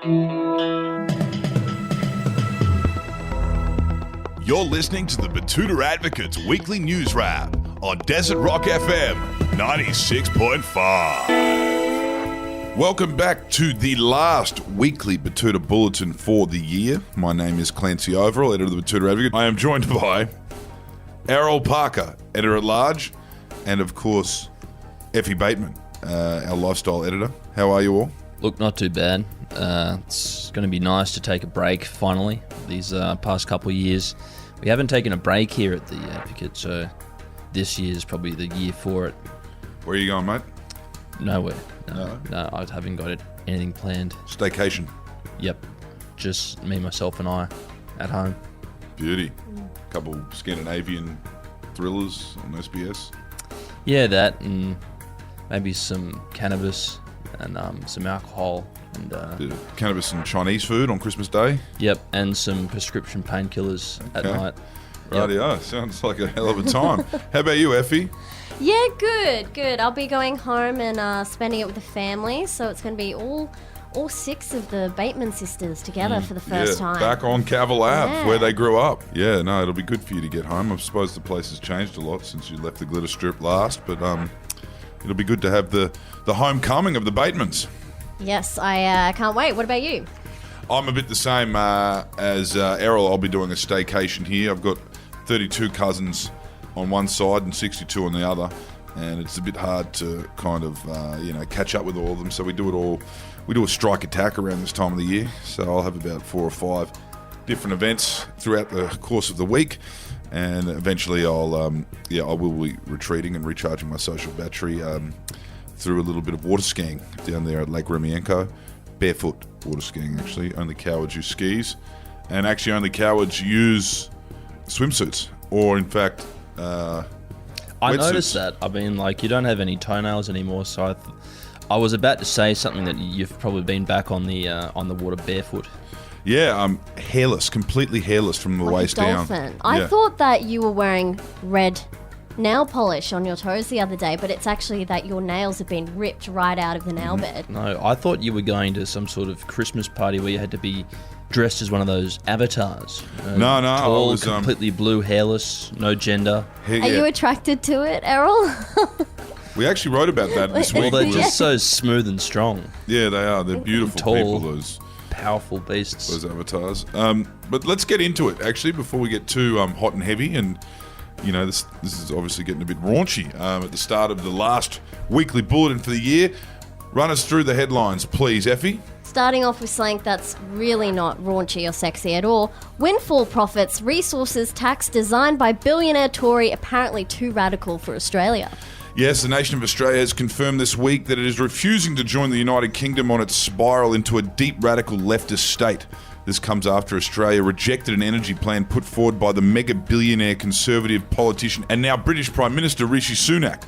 You're listening to the Betoota Advocates Weekly News Wrap on Desert Rock FM 96.5. Welcome back to the last weekly Betoota Bulletin for the year. My name is Clancy Overell, editor of the Betoota Advocate. I am joined by Errol Parker, editor-at-large, and of course, Effie Bateman, our lifestyle editor. How are you all? Look, not too bad. It's going to be nice to take a break, finally. These past couple of years, we haven't taken a break here at the Advocate, so this year is probably the year for it. Where are you going, mate? Nowhere. No, I haven't got anything planned. Staycation? Yep. Just me, myself, and I at home. Beauty. Couple Scandinavian thrillers on SBS. Yeah, that, and maybe some cannabis and some alcohol. And cannabis and Chinese food on Christmas Day. Yep, and some prescription painkillers at night. Rightio, yep. Sounds like a hell of a time. How about you, Effie? Yeah, good. I'll be going home and spending it with the family, so it's going to be all six of the Bateman sisters together for the first time. Back on Cavill Ave, where they grew up. Yeah, no, it'll be good for you to get home. I suppose the place has changed a lot since you left the glitter strip last, but it'll be good to have the homecoming of the Batemans. Yes, I can't wait. What about you? I'm a bit the same as Errol. I'll be doing a staycation here. I've got 32 cousins on one side and 62 on the other, and it's a bit hard to kind of catch up with all of them. So we do a strike attack around this time of the year. So I'll have about 4 or 5 different events throughout the course of the week, and eventually I will be retreating and recharging my social battery through a little bit of water skiing down there at Lake Remienko. Barefoot water skiing, actually. Only cowards use skis, and actually only cowards use swimsuits, or in fact I noticed that. I mean, you don't have any toenails anymore, so I was about to say something that you've probably been back on the water barefoot. Yeah, I'm hairless, completely hairless from the waist down. I thought that you were wearing red nail polish on your toes the other day, but it's actually that your nails have been ripped right out of the nail bed. No, I thought you were going to some sort of Christmas party where you had to be dressed as one of those avatars. No, tall, I was completely blue, hairless, no gender. Are you attracted to it, Errol? We actually wrote about that this week. Well, they're just so smooth and strong. Yeah, they are. They're beautiful tall, people, those powerful beasts. Those avatars. But let's get into it, actually, before we get too hot and heavy. And, this is obviously getting a bit raunchy at the start of the last weekly bulletin for the year. Run us through the headlines, please, Effie. Starting off with something that's really not raunchy or sexy at all. Windfall profits, resources tax designed by billionaire Tory, apparently too radical for Australia. Yes, the nation of Australia has confirmed this week that it is refusing to join the United Kingdom on its spiral into a deep radical leftist state. This comes after Australia rejected an energy plan put forward by the mega-billionaire Conservative politician and now British Prime Minister Rishi Sunak.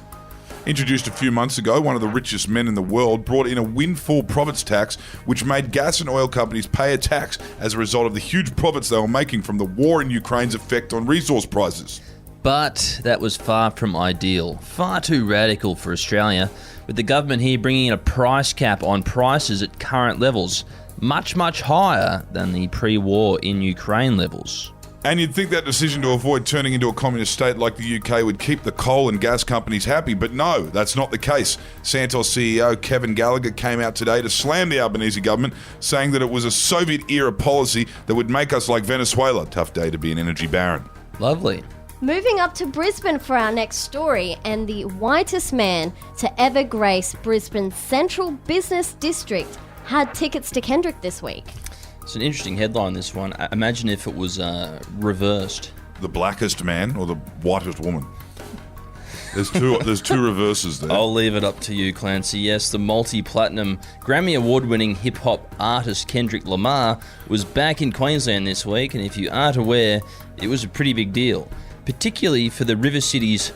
Introduced a few months ago, one of the richest men in the world brought in a windfall profits tax which made gas and oil companies pay a tax as a result of the huge profits they were making from the war in Ukraine's effect on resource prices. But that was far from ideal, far too radical for Australia, with the government here bringing in a price cap on prices at current levels, much, much higher than the pre-war in Ukraine levels. And you'd think that decision to avoid turning into a communist state like the UK would keep the coal and gas companies happy, but no, that's not the case. Santos CEO Kevin Gallagher came out today to slam the Albanese government, saying that it was a Soviet-era policy that would make us like Venezuela. Tough day to be an energy baron. Lovely. Moving up to Brisbane for our next story, and the whitest man to ever grace Brisbane's Central Business District had tickets to Kendrick this week. It's an interesting headline, this one. Imagine if it was reversed. The blackest man or the whitest woman? There's two reverses there. I'll leave it up to you, Clancy. Yes, the multi-platinum Grammy Award-winning hip-hop artist Kendrick Lamar was back in Queensland this week, and if you aren't aware, it was a pretty big deal, particularly for the River City's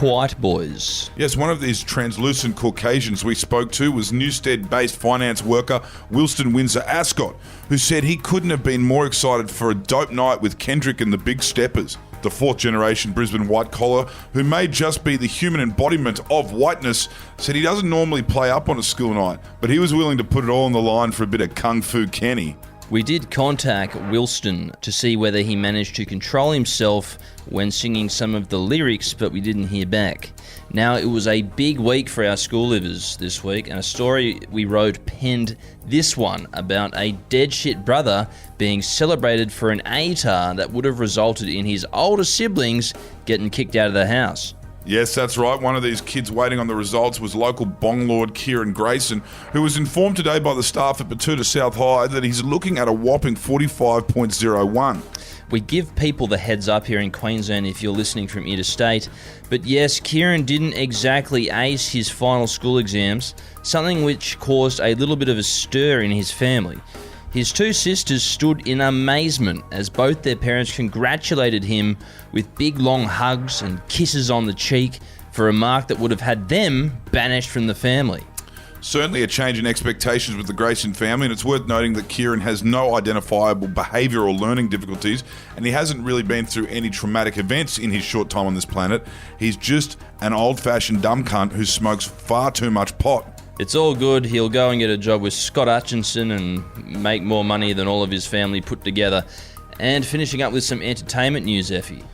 white boys. Yes, one of these translucent Caucasians we spoke to was Newstead-based finance worker Wilston Windsor Ascot, who said he couldn't have been more excited for a dope night with Kendrick and the Big Steppers. the fourth-generation Brisbane white-collar, who may just be the human embodiment of whiteness, said he doesn't normally play up on a school night, but he was willing to put it all on the line for a bit of Kung Fu Kenny. We did contact Wilston to see whether he managed to control himself when singing some of the lyrics, but we didn't hear back. Now, it was a big week for our school livers this week, and a story we wrote penned this one about a dead shit brother being celebrated for an ATAR that would have resulted in his older siblings getting kicked out of the house. Yes, that's right. One of these kids waiting on the results was local bong lord Kieran Grayson, who was informed today by the staff at Betoota South High that he's looking at a whopping 45.01. We give people the heads up here in Queensland if you're listening from interstate. But yes, Kieran didn't exactly ace his final school exams, something which caused a little bit of a stir in his family. His two sisters stood in amazement as both their parents congratulated him with big long hugs and kisses on the cheek for a mark that would have had them banished from the family. Certainly a change in expectations with the Grayson family, and it's worth noting that Kieran has no identifiable behaviour or learning difficulties, and he hasn't really been through any traumatic events in his short time on this planet. He's just an old-fashioned dumb cunt who smokes far too much pot. It's all good. He'll go and get a job with Scott Hutchinson and make more money than all of his family put together. And finishing up with some entertainment news, Effie.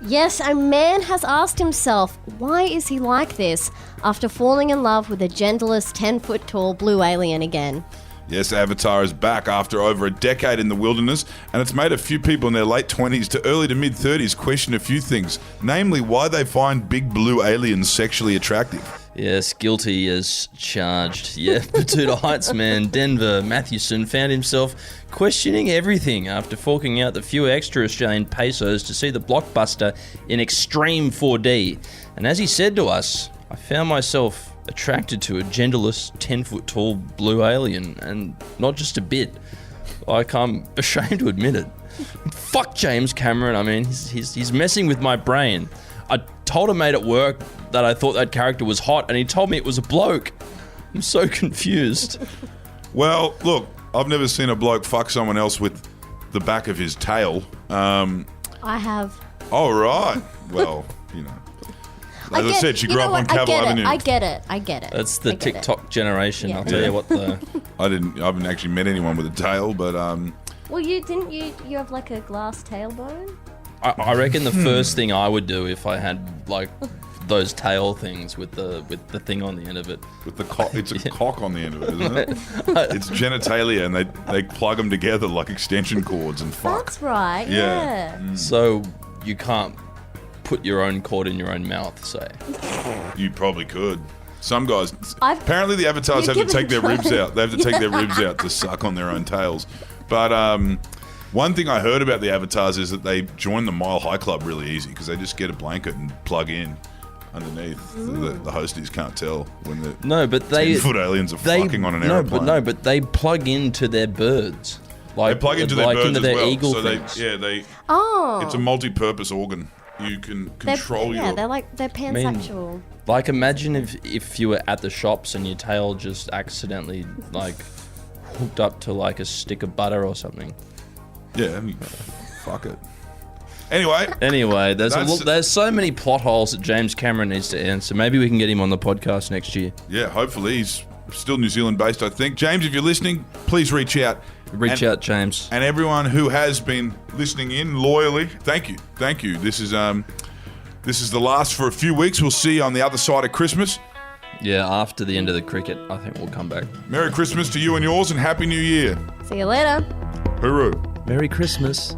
Yes, a man has asked himself, why is he like this, after falling in love with a genderless 10-foot-tall blue alien again. Yes, Avatar is back after over a decade in the wilderness, and it's made a few people in their late 20s to early to mid-30s question a few things, namely why they find big blue aliens sexually attractive. Yes, guilty as charged. Yeah, Betoota Heights man Denver Mathewson found himself questioning everything after forking out the few extra Australian pesos to see the blockbuster in extreme 4D. And as he said to us, I found myself attracted to a genderless 10-foot-tall blue alien, and not just a bit. Like, I'm ashamed to admit it. Fuck James Cameron. I mean, he's messing with my brain. I told a mate at work that I thought that character was hot, and he told me it was a bloke. I'm so confused. Well, look, I've never seen a bloke fuck someone else with the back of his tail. I have. Oh, right. Well, you know. As I said, she grew up on Cavill Avenue. I get it. That's the TikTok generation. Yeah. I'll tell you what. I haven't actually met anyone with a tail, but Well, you have like a glass tailbone? I reckon the first thing I would do if I had like those tail things with the thing on the end of it. with the cock, it's a cock on the end of it, isn't it? It's genitalia, and they plug them together like extension cords and fuck. That's right. Yeah. So you can't put your own cord in your own mouth, say. You probably could. Some guys. Apparently the avatars have to take their ribs out. They have to take their ribs out to suck on their own tails. But one thing I heard about the avatars is that they join the Mile High Club really easy because they just get a blanket and plug in underneath. The hosties can't tell when the 10-foot aliens are fucking on an aeroplane. But they plug into their birds. They plug into their birds into as their well. eagle So things. it's a multi-purpose organ. You can control your... Yeah, they're pansexual. Like, imagine if you were at the shops and your tail just accidentally, like, hooked up to, like, a stick of butter or something. Yeah, I mean, fuck it. Anyway, there's so many plot holes that James Cameron needs to answer. Maybe we can get him on the podcast next year. Yeah, hopefully. He's still New Zealand based, I think. James, if you're listening, please reach out. Reach out, James. And everyone who has been listening in loyally, thank you. This is the last for a few weeks. We'll see you on the other side of Christmas. Yeah, after the end of the cricket, I think we'll come back. Merry Christmas to you and yours, and Happy New Year. See you later. Hooroo. Merry Christmas.